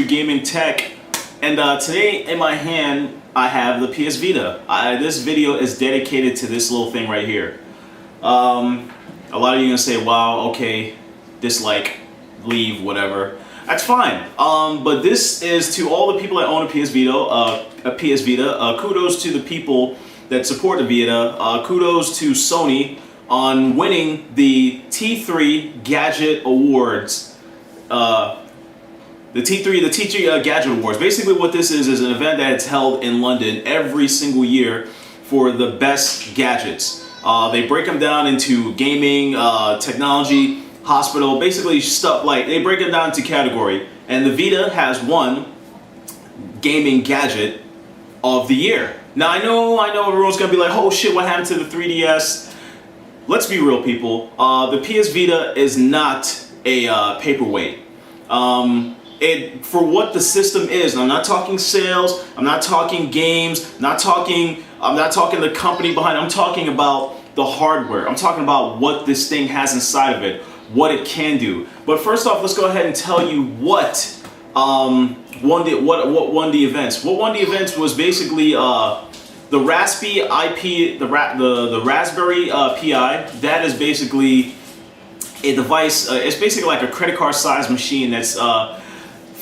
Gaming Tech, and today in my hand I have the PS Vita. This video is dedicated to this little thing right here. A lot of you are gonna say, wow, okay, dislike, leave, whatever. That's fine. But this is to all the people that own a PS Vita. Kudos to the people that support the Vita. Kudos to Sony on winning the T3 Gadget Awards. The T3 Gadget Awards. Basically what this is an event that's held in London every single year for the best gadgets. They break them down into gaming, technology, hospital, basically stuff like, they break it down into category. And the Vita has won Gaming Gadget of the Year. Now I know everyone's gonna be like, oh shit, what happened to the 3DS? Let's be real, people. The PS Vita is not a paperweight. For what the system is, and I'm not talking sales, I'm not talking games, I'm not talking the company behind it, I'm talking about the hardware. I'm talking about what this thing has inside of it, what it can do. But first off, let's go ahead and tell you what won the events. What won the events was basically the Raspberry IP, the Raspberry Pi. That is basically a device. It's basically like a credit card size machine that's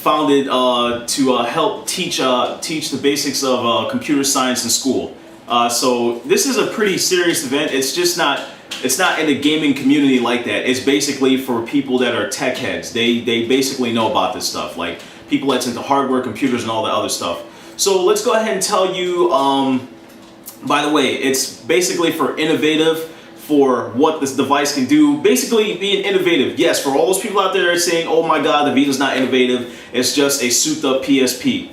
founded to help teach the basics of computer science in school. So this is a pretty serious event. It's just not. It's not in the gaming community like that. It's basically for people that are tech heads. They basically know about this stuff, like people that's into hardware, computers, and all that other stuff. So let's go ahead and tell you. By the way, it's basically for innovative. For what this device can do, basically being innovative. Yes, for all those people out there that are saying, oh my god, the Vita's not innovative, it's just a souped up PSP.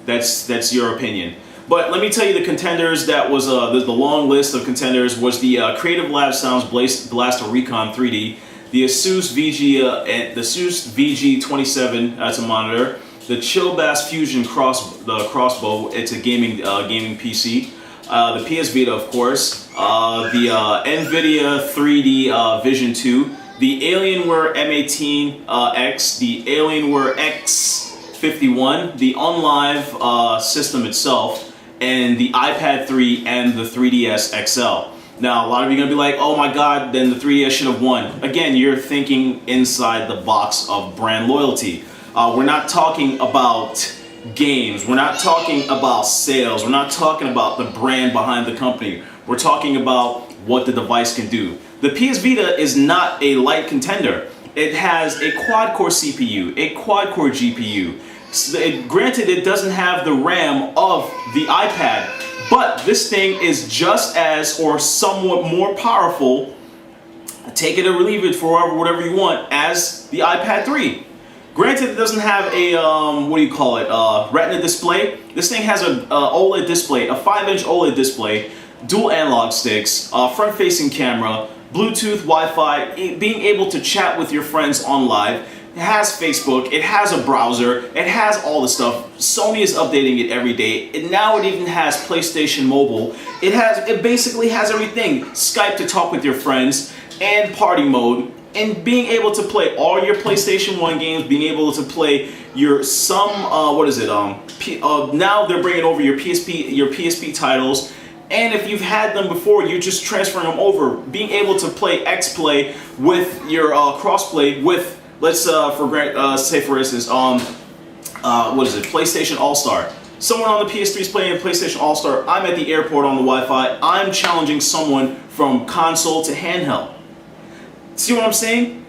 That's your opinion. But let me tell you the contenders. That was the long list of contenders was the Creative Lab Sounds Blaster Recon 3D, the Asus VG27, that's a monitor, the Chill Bass Fusion crossbow, it's a gaming PC. The PS Vita, of course, the NVIDIA 3D Vision 2, the Alienware M18X, the Alienware X51, the OnLive system itself, and the iPad 3 and the 3DS XL. Now, a lot of you are going to be like, oh my god, then the 3DS should have won. Again, you're thinking inside the box of brand loyalty. We're not talking about games, we're not talking about sales, we're not talking about the brand behind the company, we're talking about what the device can do. The PS Vita is not a light contender. It has a quad-core CPU, a quad-core GPU. Granted, it doesn't have the RAM of the iPad, but this thing is just as or somewhat more powerful, take it or leave it for whatever you want, as the iPad 3. Granted, it doesn't have a, Retina display. This thing has a OLED display, a 5-inch OLED display, dual analog sticks, front-facing camera, Bluetooth, Wi-Fi, being able to chat with your friends on live. It has Facebook, it has a browser, it has all the stuff. Sony is updating it every day. Now it even has PlayStation Mobile. It basically has everything. Skype to talk with your friends, and party mode. And being able to play all your PlayStation 1 games, being able to play your now they're bringing over your PSP titles, and if you've had them before, you're just transferring them over. Being able to play X-Play with your crossplay with, let's say for instance, PlayStation All-Star. Someone on the PS3 is playing PlayStation All-Star. I'm at the airport on the Wi-Fi. I'm challenging someone from console to handheld. See what I'm saying?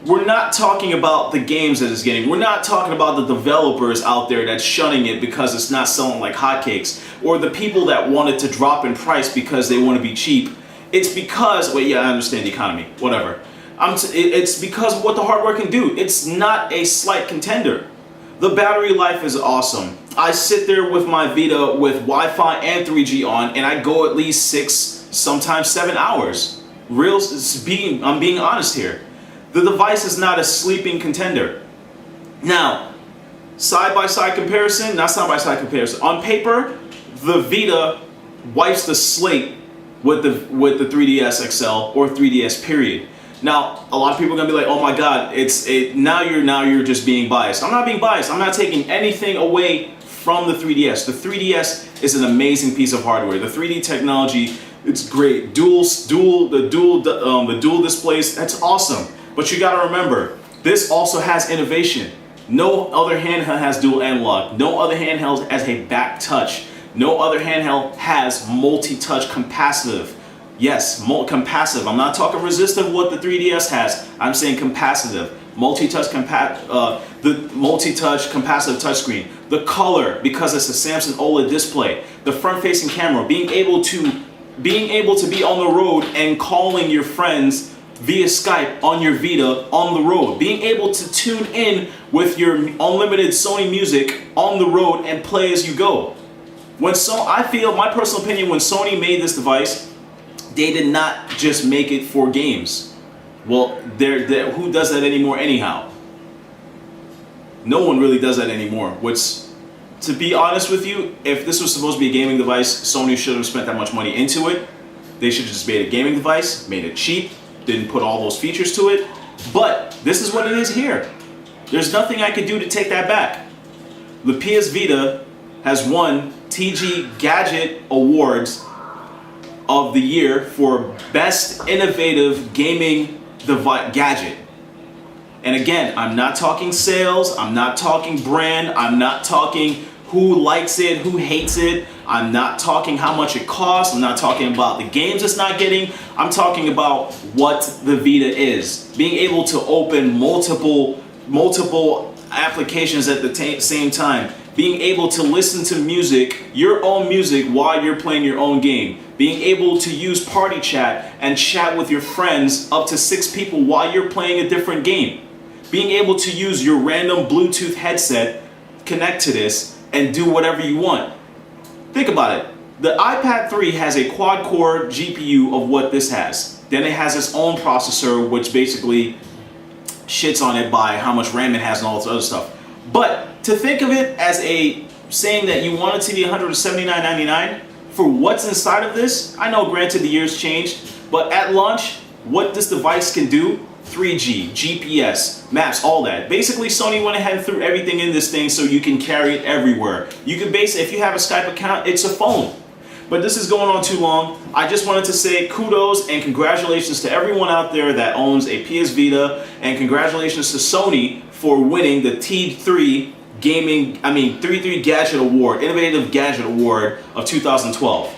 We're not talking about the games that it's getting. We're not talking about the developers out there that's shunning it because it's not selling like hotcakes, or the people that want it to drop in price because they want to be cheap. It's because, well, yeah, I understand the economy, whatever. It's because of what the hardware can do. It's not a slight contender. The battery life is awesome. I sit there with my Vita with Wi-Fi and 3G on, and I go at least 6, sometimes 7 hours. I'm being honest here. The device is not a sleeping contender. Now, side-by-side comparison, not side-by-side comparison. On paper, the Vita wipes the slate with the 3DS XL or 3DS period. Now, a lot of people are gonna be like, "Oh my God, now you're just being biased." I'm not being biased. I'm not taking anything away from the 3DS. The 3DS is an amazing piece of hardware. The 3D technology, it's great. The dual displays, that's awesome. But you gotta remember, this also has innovation. No other handheld has dual analog. No other handheld has a back touch. No other handheld has multi-touch capacitive. Yes, capacitive. I'm not talking resistive what the 3DS has. I'm saying capacitive. The multi-touch capacitive touchscreen. The color, because it's a Samsung OLED display. The front-facing camera, being able to be on the road and calling your friends via Skype on your Vita on the road. Being able to tune in with your unlimited Sony music on the road and play as you go. I feel, my personal opinion, when Sony made this device, they did not just make it for games. Well, who does that anymore anyhow? No one really does that anymore. To be honest with you, if this was supposed to be a gaming device, Sony shouldn't have spent that much money into it. They should have just made a gaming device, made it cheap, didn't put all those features to it. But this is what it is here. There's nothing I could do to take that back. The PS Vita has won TG Gadget Awards of the year for Best Innovative Gaming Gadget. And again, I'm not talking sales, I'm not talking brand, I'm not talking who likes it, who hates it, I'm not talking how much it costs, I'm not talking about the games it's not getting, I'm talking about what the Vita is. Being able to open multiple applications at the same time. Being able to listen to music, your own music, while you're playing your own game. Being able to use party chat and chat with your friends, up to 6 people, while you're playing a different game. Being able to use your random Bluetooth headset, connect to this, and do whatever you want. Think about it. The iPad 3 has a quad-core GPU of what this has. Then it has its own processor, which basically shits on it by how much RAM it has and all this other stuff. But to think of it as saying that you want it to be $179.99 for what's inside of this, I know granted the years changed, but at launch, what this device can do, 3G, GPS, maps, all that. Basically, Sony went ahead and threw everything in this thing so you can carry it everywhere. You can if you have a Skype account, it's a phone. But this is going on too long. I just wanted to say kudos and congratulations to everyone out there that owns a PS Vita, and congratulations to Sony for winning the T3 3 Gadget Award, Innovative Gadget Award of 2012.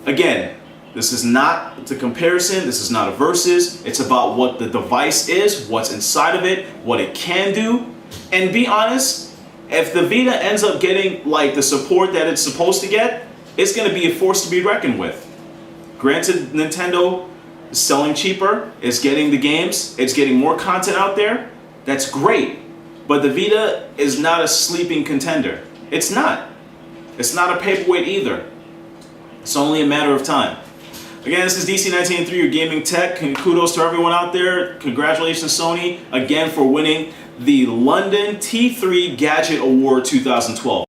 Again, this is not a comparison, this is not a versus, it's about what the device is, what's inside of it, what it can do. And be honest, if the Vita ends up getting like the support that it's supposed to get, it's going to be a force to be reckoned with. Granted, Nintendo is selling cheaper, it's getting the games, it's getting more content out there, that's great. But the Vita is not a sleeping contender. It's not. It's not a paperweight either. It's only a matter of time. Again, this is DC1983, your gaming tech, and kudos to everyone out there. Congratulations, Sony, again for winning the London T3 Gadget Award 2012.